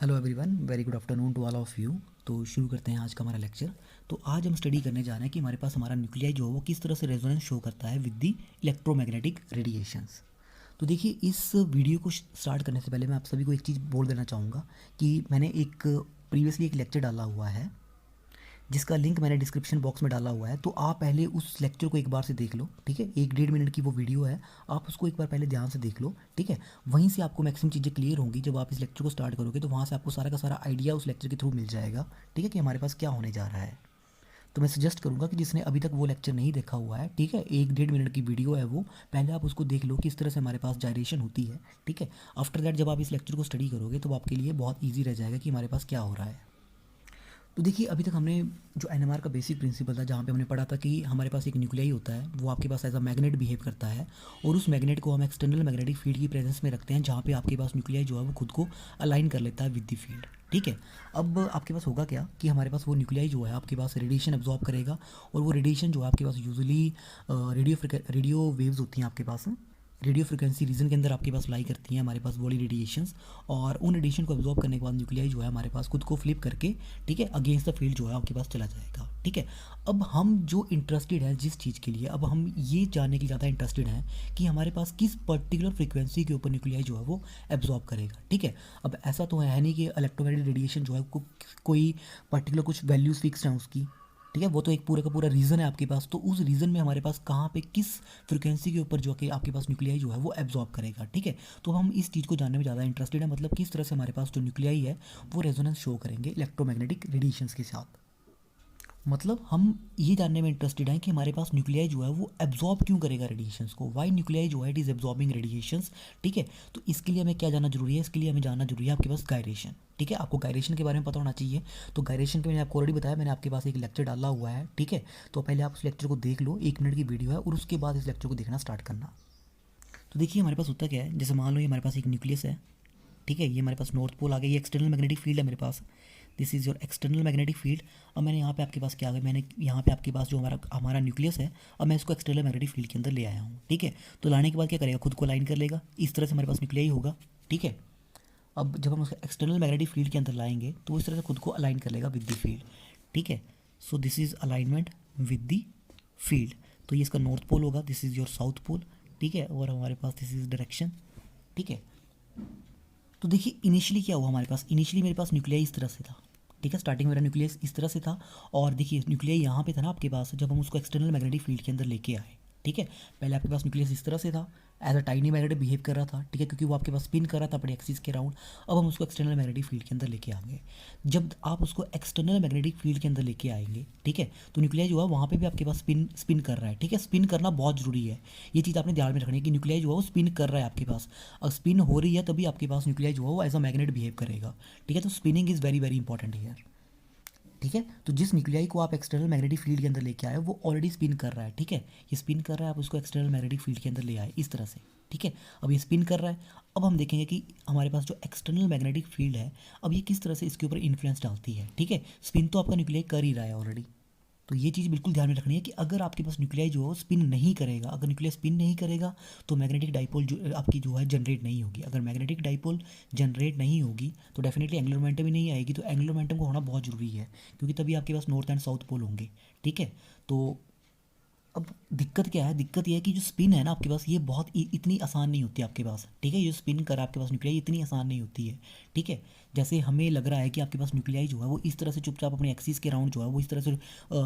Hello everyone, very good afternoon to all of you. तो शुरू करते हैं आज का हमारा लेक्चर। तो आज हम स्टडी करने जा रहे हैं कि हमारे पास हमारा न्यूक्लियाई जो है वो किस तरह से रेजोनेंस शो करता है विद द इलेक्ट्रोमैग्नेटिक रेडिएशंस। तो देखिए, इस वीडियो को स्टार्ट करने से पहले मैं आप सभी को एक चीज़ बोल देना चाहूँगा कि मैंने एक प्रीवियसली एक लेक्चर डाला हुआ है जिसका लिंक मैंने डिस्क्रिप्शन बॉक्स में डाला हुआ है। तो आप पहले उस लेक्चर को एक बार से देख लो, ठीक है। 1-1.5 मिनट की वो वीडियो है, आप उसको एक बार पहले ध्यान से देख लो, ठीक है। वहीं से आपको मैक्सिमम चीज़ें क्लियर होंगी। जब आप इस लेक्चर को स्टार्ट करोगे तो वहाँ से आपको सारा का सारा आइडिया उस लेक्चर के थ्रू मिल जाएगा, ठीक है, कि हमारे पास क्या होने जा रहा है। तो मैं सजेस्ट करूँगा कि जिसने अभी तक वो लेक्चर नहीं देखा हुआ है, ठीक है, 1-1.5 मिनट की वीडियो है वो, पहले आप उसको देख लो किस तरह से हमारे पास जायरेशन होती है, ठीक है। आफ्टर दैट जब आप इस लेक्चर को स्टडी करोगे तो आपके लिए बहुत ईजी रह जाएगा कि हमारे पास क्या हो रहा है। तो देखिए, अभी तक हमने जो एनएमआर का बेसिक प्रिंसिपल था, जहाँ पे हमने पढ़ा था कि हमारे पास एक न्यूक्लियाई होता है, वो आपके पास एज अ मैग्नेट बिहेव करता है, और उस मैग्नेट को हम एक्सटर्नल मैग्नेटिक फील्ड की प्रेजेंस में रखते हैं, जहाँ पे आपके पास न्यूक्लियाई जो है वो खुद को अलाइन कर लेता है विद द फील्ड, ठीक है। अब आपके पास होगा क्या कि हमारे पास वो न्यूक्लियाई जो है आपके पास रेडिएशन एब्जॉर्ब करेगा, और वो रेडिएशन जो है आपके पास यूजुअली रेडियो वेव्स होती हैं आपके पास, रेडियो फ्रिक्वेंसी रीजन के अंदर आपके पास लाई करती हैं हमारे पास बॉडी रेडिएशंस, और उन रेडिएशन को एब्जॉर्ब करने के बाद न्यूक्लियाई जो है हमारे पास खुद को फ्लिप करके, ठीक है, अगेंस्ट द फील्ड जो है आपके पास चला जाएगा, ठीक है। अब हम जो इंटरेस्टेड हैं जिस चीज़ के लिए, अब हम ये जानने के लिए ज़्यादा इंटरेस्टेड हैं कि हमारे पास किस पर्टिकुलर फ्रिक्वेंसी के ऊपर न्यूक्लियाई जो है वो एब्जॉर्ब करेगा, ठीक है। अब ऐसा तो है नहीं कि इलेक्ट्रोमैग्नेटिक रेडिएशन जो है कोई पर्टिकुलर कुछ वैल्यूज़ फिक्स्ड हैं उसकी, ठीक है। वो तो एक पूरा का पूरा रीज़न है आपके पास। तो उस रीज़न में हमारे पास कहाँ पे किस फ्रिक्वेंसी के ऊपर जो कि आपके पास न्यूक्लियाई जो है वो एब्जॉर्ब करेगा, ठीक है। तो हम इस चीज़ को जानने में ज़्यादा इंटरेस्टेड है, मतलब किस तरह से हमारे पास जो न्यूक्लियाई है वो रेजोनेंस शो करेंगे इलेक्ट्रोमैग्नेटिक रेडिएशंस के साथ। मतलब हम ये जानने में इंटरेस्टेड हैं कि हमारे पास न्यूक्लियाई जो है वो एब्जॉर्ब क्यों करेगा रेडिएशंस को, वाई न्यूक्लियाई जो है इट इज़ एब्जॉर्बिंग रेडिएशंस, ठीक है। तो इसके लिए हमें क्या जानना जरूरी है, इसके लिए हमें जानना जरूरी है आपके पास गायरेशन, ठीक है। आपको गायरेशन के बारे में पता होना चाहिए। तो गायरेशन के मैंने आपको ऑलरेडी बताया, मैंने आपके पास एक लेक्चर डाला हुआ है, ठीक है। तो पहले आप उस लेक्चर को देख लो, 1 मिनट की वीडियो है, और उसके बाद इस लेक्चर को देखना स्टार्ट करना। तो देखिए, हमारे पास होता क्या है, जैसे मान लो ये हमारे पास एक न्यूक्लियस है, ठीक है, ये हमारे पास नॉर्थ पोल आ गया, ये एक्सटर्नल मैग्नेटिक फील्ड है मेरे पास, this is your external magnetic field. अब मैंने यहाँ पे आपके पास क्या आ गया, मैंने यहाँ पे आपके पास जो हमारा हमारा न्यूक्लियस है, अब मैं इसको एक्सटर्नल मैग्नेटिक फील्ड के अंदर ले आया हूँ, ठीक है। तो लाने के बाद क्या करेगा, खुद को अलाइन कर लेगा, इस तरह से हमारे पास न्यूक्लियाई होगा, ठीक है। अब जब हम उसको एक्सटर्नल मैग्नेटिक फील्ड के अंदर लाएंगे तो इस तरह से खुद को अलाइन कर लेगा विद द फील्ड, ठीक है। So this is alignment with the field. तो ये इसका नॉर्थ पोल होगा, this is your south pole, ठीक है, और हमारे पास दिस इज़ डायरेक्शन, ठीक है। तो देखिए, इनिशियली क्या हुआ हमारे पास, इनिशियली मेरे पास न्यूक्लियाई इस तरह से था, ठीक है, स्टार्टिंग मेरा न्यूक्लियस इस तरह से था। और देखिए, न्यूक्लियाई यहाँ पे था ना आपके पास, जब हम उसको एक्सटर्नल मैग्नेटिक फील्ड के अंदर लेके आए, ठीक है। पहले आपके पास न्यूक्लियस इस तरह से था, as a tiny magnet behave कर रहा था, ठीक है, क्योंकि वो आपके पास स्पिन कर रहा था अपने एक्सिस के राउंड। अब हम उसको एक्सटर्नल मैग्नेटिक फील्ड के अंदर लेके आएंगे। जब आप उसको एक्सटर्नल मैग्नेटिक फील्ड के अंदर लेके आएंगे, ठीक है, तो न्यूक्लियाई जो है वहाँ पे भी आपके पास स्पिन स्पिन कर रहा है, ठीक है। स्पिन करना बहुत जरूरी है, ये चीज़ आपने ध्यान में रखनी है कि न्यूक्लियाई जो है वो स्पिन कर रहा है आपके पास। अगर स्पिन हो रही है तभी आपके पास न्यूक्लियाई जो है वो एज अ मैग्नेट बिहेव करेगा, ठीक है। तो spinning is very very important here, ठीक है। तो जिस न्यूक्लियाई को आप एक्सटर्नल मैग्नेटिक फील्ड के अंदर लेके आए वो ऑलरेडी स्पिन कर रहा है, ठीक है। ये स्पिन कर रहा है, आप उसको एक्सटर्नल मैग्नेटिक फील्ड के अंदर ले आए इस तरह से, ठीक है। अब ये स्पिन कर रहा है। अब हम देखेंगे कि हमारे पास जो एक्सटर्नल मैग्नेटिक फील्ड है, अब ये किस तरह से इसके ऊपर इन्फ्लुएंस डालती है, ठीक है। स्पिन तो आपका न्यूक्लियाई कर ही रहा है ऑलरेडी। तो ये चीज़ बिल्कुल ध्यान में रखनी है कि अगर आपके पास न्यूक्लियाई जो है स्पिन नहीं करेगा, अगर न्यूक्लियाई स्पिन नहीं करेगा तो मैग्नेटिक डाइपोल जो आपकी जो है जनरेट नहीं होगी। अगर मैग्नेटिक डाइपोल जनरेट नहीं होगी तो डेफिनेटली एंगुलर मोमेंटम ही नहीं आएगी। तो एंगुलर मोमेंटम को होना बहुत ज़रूरी है, क्योंकि तभी आपके पास नॉर्थ एंड साउथ पोल होंगे, ठीक है। तो अब दिक्कत क्या है, दिक्कत ये है कि जो स्पिन है ना आपके पास, ये बहुत इतनी आसान नहीं होती आपके पास, ठीक है। ये स्पिन कर आपके पास न्यूक्लियाई इतनी आसान नहीं होती है, ठीक है। जैसे हमें लग रहा है कि आपके पास न्यूक्लियाई जो है वो इस तरह से चुपचाप अपने एक्सिस के राउंड जो है वो इस तरह से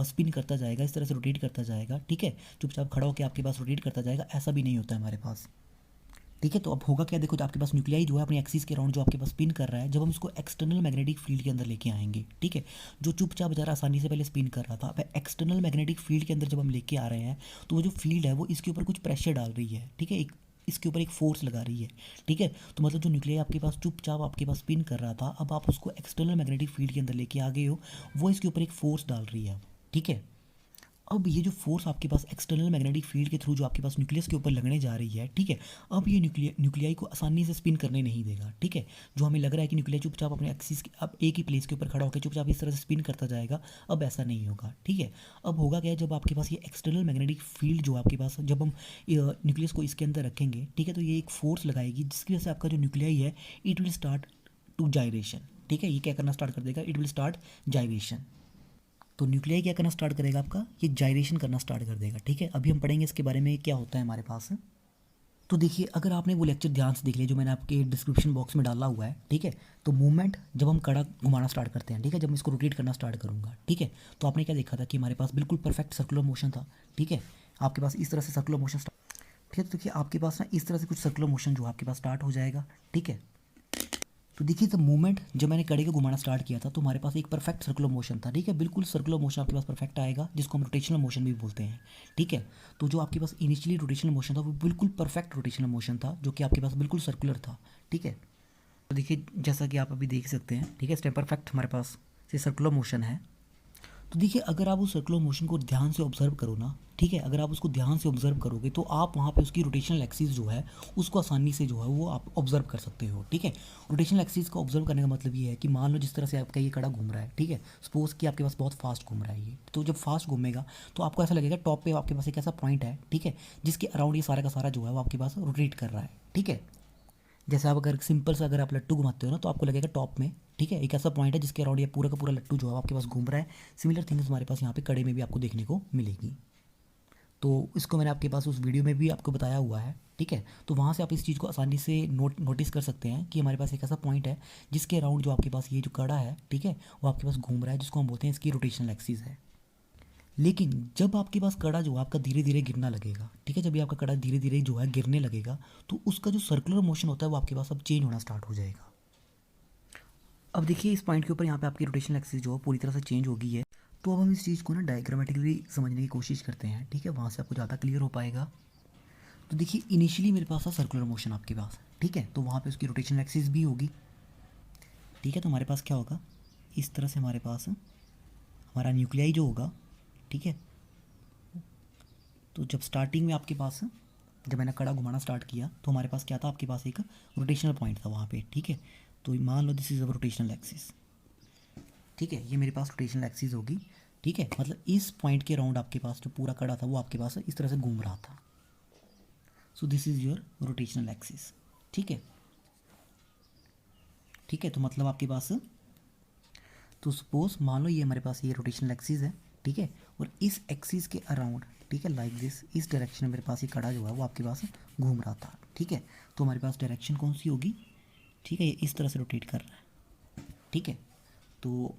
स्पिन करता जाएगा, इस तरह से रोटेट करता जाएगा, ठीक है, चुपचाप खड़ा होकर आपके पास रोटेट करता जाएगा, ऐसा भी नहीं होता है हमारे पास, ठीक है। तो अब होगा क्या, देखो, आपके पास न्यूक्लियाई जो है अपने एक्सिस के राउंड जो आपके पास स्पिन कर रहा है, जब हम इसको एक्सटर्नल मैग्नेटिक फील्ड के अंदर लेके आएंगे, ठीक है, जो चुपचाप बेचारा आसानी से पहले स्पिन कर रहा था, अब एक्सटर्नल मैग्नेटिक फील्ड के अंदर जब हम लेके आ रहे हैं तो वो जो फील्ड है वो इसके ऊपर कुछ प्रेशर डाल रही है, ठीक है, एक इसके ऊपर एक फोर्स लगा रही है, ठीक है। तो मतलब जो न्यूक्लियाई आपके पास चुपचाप आपके पास स्पिन कर रहा था, अब आप उसको एक्सटर्नल मैग्नेटिक फील्ड के अंदर लेके आ गए हो, वो इसके ऊपर एक फोर्स डाल रही है, ठीक है। अब ये जो फोर्स आपके पास एक्सटर्नल मैग्नेटिक फील्ड के थ्रू जो आपके पास न्यूक्लियस के ऊपर लगने जा रही है, ठीक है, अब ये न्यूक्लियाई को आसानी से स्पिन करने नहीं देगा, ठीक है। जो हमें लग रहा है कि न्यूक्लियाई चुपचाप अपने एक्सिस अब एक ही प्लेस के ऊपर खड़ा होकर चुपचाप इस तरह से स्पिन करता जाएगा, अब ऐसा नहीं होगा, ठीक है। अब होगा क्या, जब आपके पास ये एक्सटर्नल मैग्नेटिक फील्ड जो आपके पास, जब हम न्यूक्लियस को इसके अंदर रखेंगे, ठीक है, तो ये एक फोर्स लगाएगी जिसकी वजह से आपका जो न्यूक्लियाई है it will start to gyration, ठीक है, ये क्या करना स्टार्ट कर देगा, इट विल स्टार्ट जाइरेशन। तो न्यूक्लियाई क्या करना स्टार्ट करेगा आपका, ये जाइरेशन करना स्टार्ट कर देगा। ठीक है, अभी हम पढ़ेंगे इसके बारे में क्या होता है हमारे पास। तो देखिए, अगर आपने वो लेक्चर ध्यान से देख लिया जो मैंने आपके डिस्क्रिप्शन बॉक्स में डाला हुआ है, ठीक है, तो मूवमेंट जब हम कड़ा घुमाना स्टार्ट करते हैं, ठीक है, जब मैं इसको रोटेट करना स्टार्ट करूँगा, ठीक है, तो आपने क्या देखा था कि हमारे पास बिल्कुल परफेक्ट सर्कुलर मोशन था। ठीक है, आपके पास इस तरह से सर्कुलर मोशन, ठीक है, तो देखिए आपके पास ना इस तरह से कुछ सर्कुलर मोशन जो आपके पास स्टार्ट हो जाएगा। ठीक है, तो देखिए द मूवमेंट जब मैंने कड़े को घुमाना स्टार्ट किया था तो हमारे पास एक परफेक्ट सर्कुलर मोशन था। ठीक है, बिल्कुल सर्कुलर मोशन आपके पास परफेक्ट आएगा, जिसको हम रोटेशनल मोशन भी बोलते हैं। ठीक है, तो जो आपके पास इनिशियली रोटेशनल मोशन था वो बिल्कुल परफेक्ट रोटेशनल मोशन था, जो कि आपके पास बिल्कुल सर्कुलर था। ठीक है, तो देखिए जैसा कि आप अभी देख सकते हैं, ठीक है, स्टेप परफेक्ट हमारे पास से सर्कुलर मोशन है। तो देखिए अगर आप उस सर्कुलर मोशन को ध्यान से ऑब्जर्व करो ना, ठीक है, अगर आप उसको ध्यान से ऑब्जर्व करोगे तो आप वहाँ पे उसकी रोटेशनल एक्सिस जो है उसको आसानी से जो है वो आप ऑब्जर्व कर सकते हो। ठीक है, रोटेशनल एक्सिस को ऑब्जर्व करने का मतलब ये है कि मान लो जिस तरह से आपका ये कड़ा घूम रहा है, ठीक है, सपोज कि आपके पास बहुत फास्ट घूम रहा है ये, तो जब फास्ट घूमेगा तो आपको ऐसा लगेगा टॉप पे आपके पास एक ऐसा पॉइंट है, ठीक है, जिसके अराउंड ये सारा का सारा जो है वो आपके पास रोटेट कर रहा है। ठीक है, जैसे आप अगर सिंपल से अगर आप लट्टू घुमाते हो ना तो आपको लगेगा टॉप में, ठीक है, एक ऐसा पॉइंट है जिसके अराउंड ये पूरा का पूरा लट्टू जो है आपके पास घूम रहा है। सिमिलर थिंग्स हमारे पास यहाँ पे कड़े में भी आपको देखने को मिलेगी। तो इसको मैंने आपके पास उस वीडियो में भी आपको बताया हुआ है। ठीक है, तो वहाँ से आप इस चीज़ को आसानी से नोटिस कर सकते हैं कि हमारे पास एक ऐसा पॉइंट है जिसके अराउंड जो आपके पास ये जो कड़ा है, ठीक है, वो आपके पास घूम रहा है, जिसको हम बोलते हैं इसकी रोटेशनल एक्सिस है। लेकिन जब आपके पास कड़ा जो आपका धीरे धीरे गिरना लगेगा, ठीक है, जब ये आपका कड़ा धीरे धीरे जो है गिरने लगेगा तो उसका जो सर्कुलर मोशन होता है वो आपके पास अब चेंज होना स्टार्ट हो जाएगा। अब देखिए इस पॉइंट के ऊपर यहाँ पे आपकी रोटेशनल एक्सिस जो है पूरी तरह से चेंज हो गई है। तो अब हम इस चीज़ को ना डायग्रामेटिकली समझने की कोशिश करते हैं। ठीक है, वहाँ से आपको ज़्यादा क्लियर हो पाएगा। तो देखिए इनिशियली मेरे पास था सर्कुलर मोशन आपके पास, ठीक है, तो वहाँ पे उसकी रोटेशनल एक्सिस भी होगी। ठीक है, तो हमारे पास क्या होगा, इस तरह से हमारे पास हमारा न्यूक्लियाई जो होगा, ठीक है, तो जब स्टार्टिंग में आपके पास जब मैंने कड़ा घुमाना स्टार्ट किया तो हमारे पास क्या था, आपके पास एक रोटेशनल पॉइंट था वहाँ पे। ठीक है, तो मान लो this is a rotational axis. ठीक है, ये मेरे पास रोटेशनल एक्सिस होगी। ठीक है, मतलब इस पॉइंट के अराउंड आपके पास जो पूरा कड़ा था वो आपके पास इस तरह से घूम रहा था। सो this is your rotational axis. ठीक है, ठीक है, तो मतलब आपके पास, तो सपोज मान लो ये हमारे पास ये रोटेशनल एक्सिस है। ठीक है, और इस एक्सिस के अराउंड, ठीक है, लाइक दिस, इस डायरेक्शन में मेरे पास ये कड़ा जो है वो आपके पास घूम रहा था। ठीक है, तो हमारे पास डायरेक्शन कौन सी होगी, ठीक है, ये इस तरह से रोटेट कर रहा है। ठीक है, तो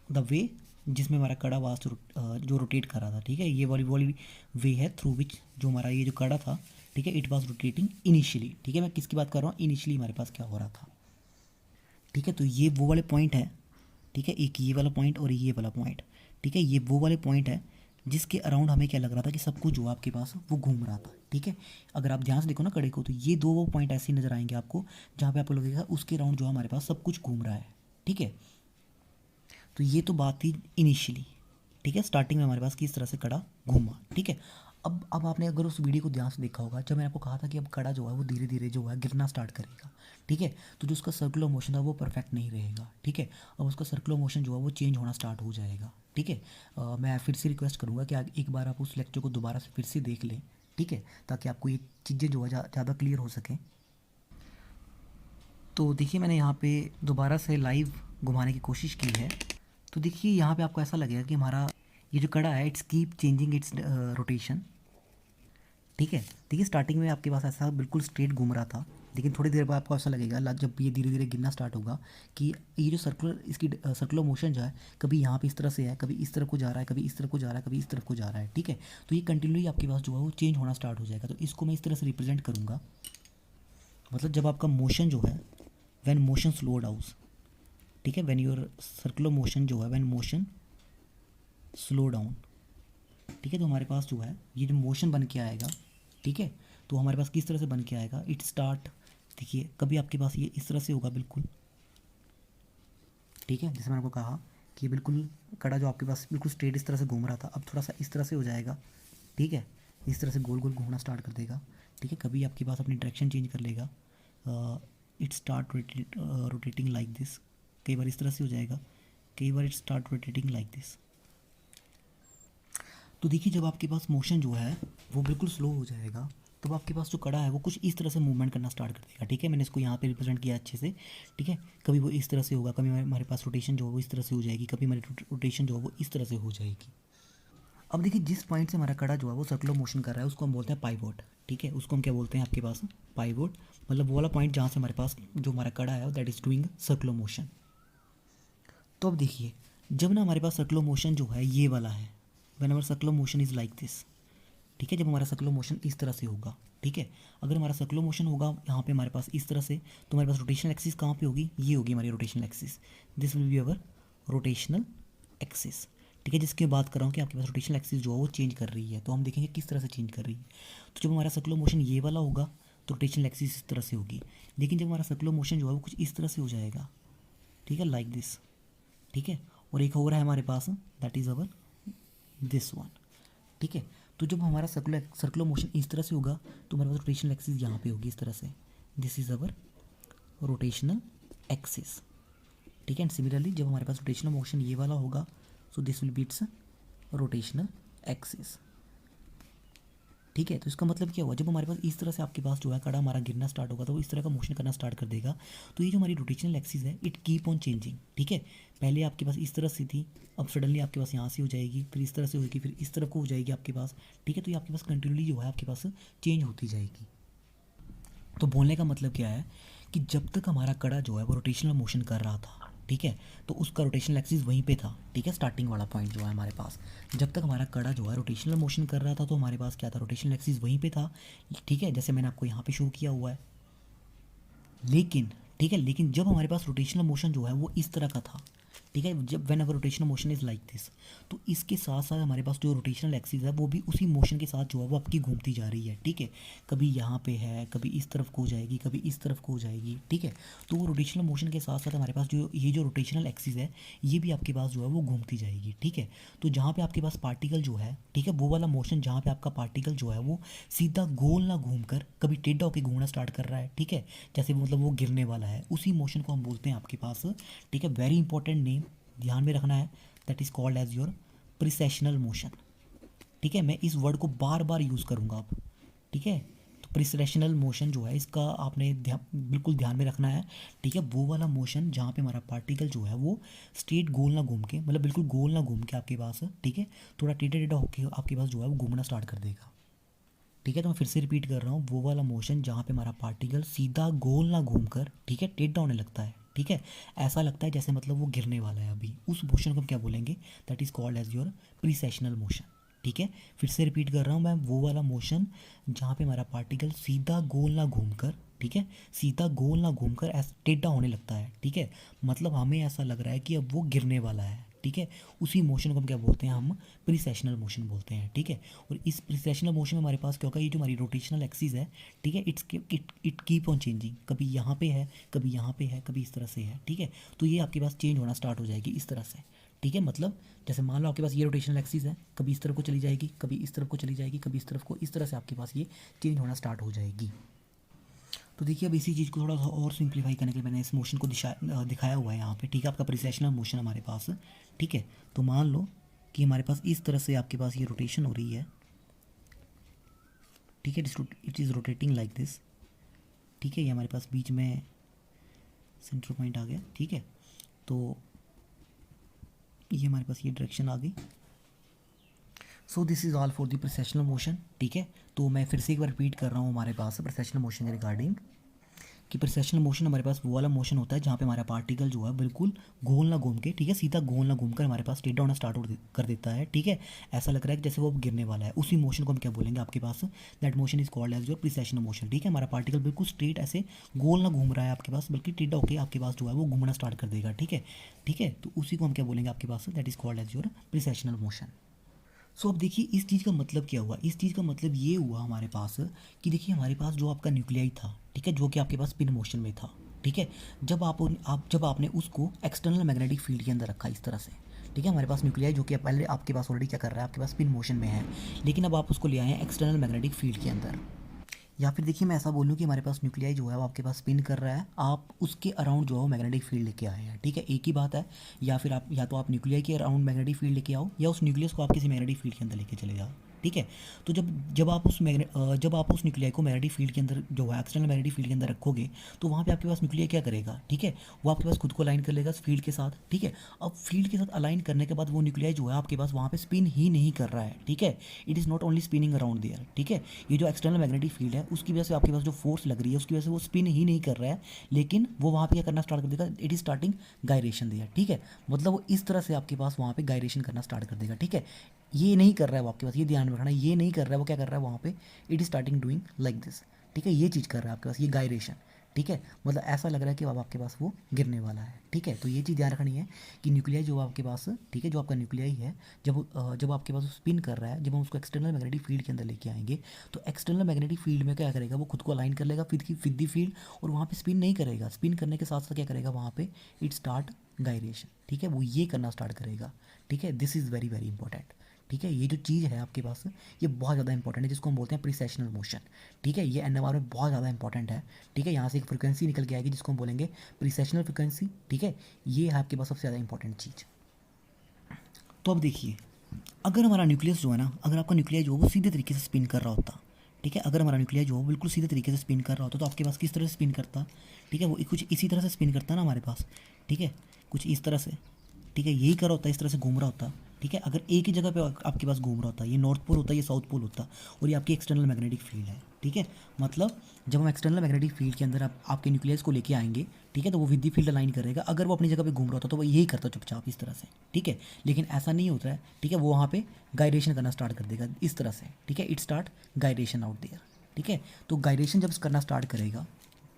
द वे जिसमें हमारा कड़ा वास जो रोटेट कर रहा था, ठीक है, ये वाली वे है थ्रू विच जो हमारा ये जो कड़ा था, ठीक है, इट वाज रोटेटिंग इनिशियली। ठीक है, मैं किसकी बात कर रहा हूँ, इनिशियली हमारे पास क्या हो रहा था। ठीक है, तो ये वो वाले पॉइंट है, ठीक है, एक ये वाला पॉइंट और ये वाला पॉइंट। ठीक है, ये वो वाले पॉइंट है जिसके अराउंड हमें क्या लग रहा था कि सब कुछ जो आपके पास वो घूम रहा था। ठीक है, अगर आप ध्यान से देखो ना कड़े को तो ये दो वो पॉइंट ऐसे नज़र आएंगे आपको जहाँ पे आपको लगेगा उसके अराउंड जो हमारे पास सब कुछ घूम रहा है। ठीक है, तो ये तो बात थी इनिशियली। ठीक है, स्टार्टिंग में हमारे पास किस तरह से कड़ा घूमा। ठीक है, अब आपने अगर उस वीडियो को ध्यान से देखा होगा जब मैंने आपको कहा था कि अब कड़ा जो है वो धीरे धीरे जो है गिरना स्टार्ट करेगा। ठीक है, तो जो उसका सर्कुलर मोशन था वो परफेक्ट नहीं रहेगा। ठीक है, अब उसका सर्कुलर मोशन जो है वो चेंज होना स्टार्ट हो जाएगा। ठीक है, मैं फिर से रिक्वेस्ट करूँगा कि एक बार आप उस लेक्चर को दोबारा से फिर से देख लें। ठीक है, ताकि आपको ये चीज़ें जो है ज़्यादा क्लियर हो सकें। तो देखिए मैंने यहाँ पे दोबारा से लाइव घुमाने की कोशिश की है। तो देखिए यहाँ पे आपको ऐसा लगेगा कि हमारा ये जो कड़ा है it's keep changing it's rotation. ठीक है, देखिए स्टार्टिंग में आपके पास ऐसा बिल्कुल स्ट्रेट घूम रहा था, लेकिन थोड़ी देर बाद आपको ऐसा लगेगा जब ये धीरे धीरे गिरना स्टार्ट होगा कि ये जो इसकी सर्कुलर मोशन जो है कभी यहाँ पे इस तरह से है, कभी इस तरफ को जा रहा है, कभी इस तरफ को जा रहा है, कभी इस तरफ को जा रहा है। ठीक है, तो ये कंटिन्यूली आपके पास जो है वो चेंज होना स्टार्ट हो जाएगा। तो इसको मैं इस तरह से रिप्रेजेंट करूँगा, मतलब जब आपका मोशन जो है व्हेन मोशन स्लो डाउन, ठीक है, व्हेन योर सर्कुलर मोशन जो है व्हेन मोशन स्लो डाउन, ठीक है, तो हमारे पास जो है ये जो मोशन बन के आएगा, ठीक है, तो हमारे पास किस तरह से बन के आएगा, इट स्टार्ट, देखिए कभी आपके पास ये इस तरह से होगा बिल्कुल। ठीक है, जैसे मैंने आपको कहा कि बिल्कुल कड़ा जो आपके पास बिल्कुल स्ट्रेट इस तरह से घूम रहा था अब थोड़ा सा इस तरह से हो जाएगा। ठीक है, इस तरह से गोल गोल घूमना स्टार्ट कर देगा। ठीक है, कभी आपके पास अपनी डायरेक्शन चेंज कर लेगा, it start rotating like this, कई बार इस तरह से हो जाएगा, कई बार it start rotating like this. तो देखिए जब आपके पास मोशन जो है वो बिल्कुल स्लो हो जाएगा, तो आपके पास जो कड़ा है वो कुछ इस तरह से मूवमेंट करना स्टार्ट कर देगा, ठीक है। मैंने इसको यहाँ पे रिप्रेजेंट किया अच्छे से, ठीक है। कभी वो इस तरह से होगा, कभी हमारे पास रोटेशन जो है वो इस तरह से हो जाएगी, कभी हमारी रोटेशन जो है वो इस तरह से हो जाएगी। अब देखिए जिस पॉइंट से हमारा कड़ा जो है वो सर्कुलर मोशन कर रहा है उसको हम बोलते हैं पाइवोट, ठीक है। उसको हम क्या बोलते हैं आपके पास, पाइवोट, मतलब वो वाला पॉइंट जहाँ से हमारे पास जो हमारा कड़ा है that is doing circular motion. तो अब देखिए जब ना हमारे पास सर्कुलर मोशन जो है ये वाला है, when our circular motion is like this, ठीक है। जब हमारा सर्कुलर मोशन इस तरह से होगा, ठीक है, अगर हमारा सर्कुलर मोशन होगा यहाँ पे हमारे पास इस तरह से, तो हमारे पास रोटेशनल एक्सिस कहाँ पे होगी, ये होगी हमारी rotational axis. This will be our rotational axis, ठीक है, जिसकी बात कर रहा हूँ कि आपके पास रोटेशनल एक्सिस जो है वो चेंज कर रही है। तो हम देखेंगे किस तरह से चेंज कर रही है। तो जब हमारा सर्कुलर मोशन ये वाला होगा तो रोटेशनल एक्सिस इस तरह से होगी, लेकिन जब हमारा सर्कुलर मोशन जो है वो कुछ इस तरह से हो जाएगा, ठीक है, लाइक दिस, ठीक है। और एक और है हमारे पास that is our this one, ठीक है। तो जब हमारा सर्कुलर मोशन इस तरह से होगा तो हमारे पास रोटेशनल एक्सिस यहाँ पे होगी इस तरह से, this is our rotational axis, ठीक है। एंड सिमिलरली जब हमारे पास रोटेशनल मोशन ये वाला होगा सो this will B it's rotational axis, ठीक है। तो इसका मतलब क्या हुआ, जब हमारे पास इस तरह से आपके पास जो है कड़ा हमारा गिरना स्टार्ट होगा तो वो इस तरह का मोशन करना स्टार्ट कर देगा। तो ये जो हमारी रोटेशनल एक्सिस है इट कीप ऑन चेंजिंग, ठीक है। पहले आपके पास इस तरह से थी, अब सडनली आपके पास यहाँ से हो जाएगी, फिर इस तरह से होगी, फिर इस तरफ को हो जाएगी आपके पास, ठीक है। तो ये आपके पास कंटिन्यूली जो है आपके पास चेंज होती जाएगी। तो बोलने का मतलब क्या है कि जब तक हमारा कड़ा जो है वो रोटेशनल मोशन कर रहा था, ठीक है, तो उसका रोटेशनल एक्सिस वहीं पे था, ठीक है। स्टार्टिंग वाला पॉइंट जो है हमारे पास, जब तक हमारा कड़ा जो है रोटेशनल मोशन कर रहा था तो हमारे पास क्या था, रोटेशनल एक्सिस वहीं पे था, ठीक है, जैसे मैंने आपको यहाँ पे शो किया हुआ है। लेकिन ठीक है, लेकिन जब हमारे पास रोटेशनल मोशन जो है वो इस तरह का था, ठीक है, जब when our rotational motion is like this, तो इसके साथ साथ हमारे पास जो रोटेशनल एक्सिस है वो भी उसी मोशन के साथ जो है वो आपकी घूमती जा रही है, ठीक है। कभी यहाँ पे है, कभी इस तरफ को हो जाएगी, कभी इस तरफ को हो जाएगी, ठीक है। तो वो रोटेशनल मोशन के साथ साथ हमारे पास जो ये जो रोटेशनल एक्सिस है ये भी आपके पास जो है वो घूमती जाएगी, ठीक है। तो जहाँ पे आपके पास पार्टिकल जो है, ठीक है, वो वाला मोशन जहाँ पे आपका पार्टिकल जो है वो सीधा गोल ना घूम कर कभी टेढ़ा होकर घूमना स्टार्ट कर रहा है, ठीक है, जैसे मतलब वो गिरने वाला है, उसी मोशन को हम बोलते हैं आपके पास, ठीक है। वेरी इंपॉर्टेंट नेम ध्यान में रखना है, that is called as your precessional motion, ठीक है। मैं इस वर्ड को बार बार यूज़ करूँगा अब, ठीक है। तो प्रिसेशनल मोशन जो है इसका आपने बिल्कुल ध्यान में रखना है, ठीक है। वो वाला मोशन जहाँ पे हमारा पार्टिकल जो है वो स्ट्रेट गोल ना घूम के, मतलब बिल्कुल गोल ना घूम के आपके पास, ठीक है, थोड़ा टेढ़ा टेढ़ा होके आपके पास जो है वो घूमना स्टार्ट कर देगा, ठीक है। तो मैं फिर से रिपीट कर रहा हूँ, वो वाला मोशन जहाँ पे हमारा पार्टिकल सीधा गोल ना घूमकर, ठीक है, टेढ़ा होने लगता है, ठीक है, ऐसा लगता है जैसे मतलब वो गिरने वाला है अभी, उस मोशन को हम क्या बोलेंगे, that is called as your precessional motion, ठीक है। फिर से रिपीट कर रहा हूँ मैं, वो वाला मोशन जहाँ पे हमारा पार्टिकल सीधा गोल ना घूमकर, ठीक है, सीधा गोल ना घूमकर ऐसा टेढ़ा होने लगता है, ठीक है, मतलब हमें ऐसा लग रहा है कि अब वो गिरने वाला है, ठीक है, उसी मोशन को हम क्या बोलते हैं, हम प्रिसेशनल मोशन बोलते हैं, ठीक है। और इस प्रिसेशनल मोशन में हमारे पास क्या होगा, ये जो हमारी रोटेशनल एक्सिस है, ठीक है, इट कीप ऑन चेंजिंग, कभी यहाँ पे है, कभी यहाँ पे है, कभी इस तरह से है, ठीक है। तो ये आपके पास चेंज होना स्टार्ट हो जाएगी इस तरह से, ठीक है। मतलब जैसे मान लो आपके पास ये रोटेशनल एक्सिस है, कभी इस तरफ को चली जाएगी, कभी इस तरफ को चली जाएगी, कभी इस तरफ को, इस तरह से आपके पास ये चेंज होना स्टार्ट हो जाएगी। तो देखिए अब इसी चीज़ को थोड़ा सा और सिंप्लीफाई करने के लिए मैंने इस मोशन को दिखाया हुआ है यहाँ पे, ठीक है, आपका प्रिसेशनल मोशन हमारे पास, ठीक है। तो मान लो कि हमारे पास इस तरह से आपके पास ये रोटेशन हो रही है, ठीक है, it is rotating like this, ठीक है, ये हमारे पास बीच में सेंटर पॉइंट आ गया, ठीक है। तो ये हमारे पास ये डायरेक्शन आ गई। So this is all for the precessional motion, ठीक है। तो मैं फिर से एक बार रिपीट कर रहा हूँ हमारे पास प्रिसेशनल मोशन के रिगार्डिंग, कि प्रिसेशनल मोशन हमारे पास वो वाला मोशन होता है जहाँ पे हमारा पार्टिकल जो है बिल्कुल गोल ना घूम के, ठीक है, सीधा गोल ना घूम कर हमारे पास टेढ़ा होना स्टार्ट कर देता है, ठीक है, ऐसा लग रहा है कि जैसे वो अब गिरने वाला है, उसी मोशन को हम क्या बोलेंगे आपके पास, that motion is called as your precessional motion, ठीक है। हमारा पार्टिकल बिल्कुल स्ट्रेट ऐसे गोल ना घूम रहा है आपके पास, बल्कि टेढ़ा होकर आपके पास जो है वो घूमना स्टार्ट कर देगा, ठीक है, ठीक है। तो उसी को हम क्या बोलेंगे आपके पास, that is called as your precessional motion. So अब देखिए इस चीज़ का मतलब क्या हुआ, इस चीज़ का मतलब ये हुआ हमारे पास कि देखिए हमारे पास जो आपका न्यूक्लियाई था, ठीक है, जो कि आपके पास स्पिन मोशन में था, ठीक है, जब आपने उसको एक्सटर्नल मैग्नेटिक फील्ड के अंदर रखा इस तरह से, ठीक है, हमारे पास न्यूक्लियाई जो कि पहले आपके पास ऑलरेडी क्या कर रहा है, आपके पास स्पिन मोशन में है, लेकिन अब आप उसको ले आए हैं एक्सटर्नल मैग्नेटिक फील्ड के अंदर। या फिर देखिए मैं ऐसा बोलूँ कि हमारे पास न्यूक्लियाई जो है वो आपके पास स्पिन कर रहा है, आप उसके अराउंड जो है वो मैग्नेटिक फील्ड लेके आए हैं, ठीक है, एक ही बात है। या फिर आप या तो आप न्यूक्लियाई के अराउंड मैग्नेटिक फील्ड लेके आओ, या उस न्यूक्लियस को आप किसी मैग्नेटिक फील्ड के अंदर लेके चले जाओ, ठीक है। तो जब आप जब आप उस न्यूक्लियाई को मैग्नेटिक फील्ड के अंदर जो है एक्सटर्नल मैग्नेटिक फील्ड के अंदर रखोगे तो वहाँ पे आपके पास न्यूक्लियाई क्या करेगा, ठीक है, वो आपके पास खुद को अलाइन कर लेगा फील्ड के साथ, ठीक है। अब फील्ड के साथ अलाइन करने के बाद वो न्यूक्लियाई जो है आपके पास वहाँ पे स्पिन ही नहीं कर रहा है, ठीक है। It is not only spinning around there, ठीक है। ये जो एक्सटर्नल मैग्नेटिक फील्ड है उसकी वजह से आपके पास जो फोर्स लग रही है उसकी वजह से वो स्पिन ही नहीं कर रहा है, लेकिन वो वहाँ पे क्या करना स्टार्ट कर देगा, it is starting gyration there, ठीक है। मतलब वो इस तरह से आपके पास वहाँ पे गायरेशन करना स्टार्ट कर देगा, ठीक है। ये नहीं कर रहा है वो आपके पास, ये ध्यान में रखना, ये नहीं कर रहा है वो, क्या कर रहा है वहाँ पे, it is starting doing like this, ठीक है। ये चीज़ कर रहा है आपके पास, ये गायरेशन, ठीक है। मतलब ऐसा लग रहा है कि अब आपके पास वो गिरने वाला है, ठीक है। तो ये चीज़ ध्यान रखनी है कि न्यूक्लियाई जो आपके पास, ठीक है, जो आपका न्यूक्लियाई है, जब आपके पास स्पिन कर रहा है, जब हम उसको एक्सटर्नल मैग्नेटिक फील्ड के अंदर लेके आएंगे तो एक्सटर्नल मैग्नेटिक फील्ड में क्या करेगा, वो खुद को अलाइन कर लेगा विद दी फील्ड, और वहाँ पे स्पिन नहीं करेगा। स्पिन करने के साथ साथ क्या करेगा वहाँ पे, इट स्टार्ट गायरेशन, ठीक है, वो ये करना स्टार्ट करेगा, ठीक है। This is very very important, ठीक है। ये जो चीज़ है आपके पास ये बहुत ज़्यादा इंपॉर्टेंट है, जिसको हम बोलते हैं प्रीसेशनल मोशन, ठीक है। ये एनएमआर में बहुत ज़्यादा इंपॉर्टेंट है, ठीक है। यहाँ से एक फ्रिक्वेंसी निकल के आएगी जिसको हम बोलेंगे प्रीसेशनल फ्रिक्वेंसी, ठीक है। ये है आपके पास सबसे ज़्यादा इंपॉर्टेंट चीज़। तो अब देखिए, अगर हमारा न्यूक्लियस जो है ना, अगर आपका न्यूक्लियस जो है वो सीधे तरीके से स्पिन कर रहा होता, ठीक है, अगर हमारा न्यूक्लियस जो है बिल्कुल सीधे तरीके से स्पिन कर रहा होता तो आपके पास किस तरह से स्पिन करता, ठीक है, वो कुछ इसी तरह से स्पिन करता ना हमारे पास, ठीक है, कुछ इस तरह से, ठीक है, यही कर रहा होता है, इस तरह से घूम रहा होता, ठीक है। अगर एक ही जगह पे आपके पास घूम रहा होता, ये नॉर्थ पोल होता है, ये साउथ पोल होता, और ये आपकी एक्सटर्नल मैग्नेटिक फील्ड है, ठीक है। मतलब जब हम एक्सटर्नल मैग्नेटिक फील्ड के अंदर आपके न्यूक्लियस को लेके आएंगे, ठीक है, तो वो विद दी फील्ड अलाइन करेगा। अगर वो अपनी जगह पे घूम रहा होता तो वो यही करता चुपचाप इस तरह से, ठीक है। लेकिन ऐसा नहीं होता है, ठीक है, वो वहाँ पे गाइडेशन करना स्टार्ट कर देगा इस तरह से, ठीक है। इट स्टार्ट गाइडेशन आउट देयर, ठीक है। तो गाइडेशन जब करना स्टार्ट करेगा,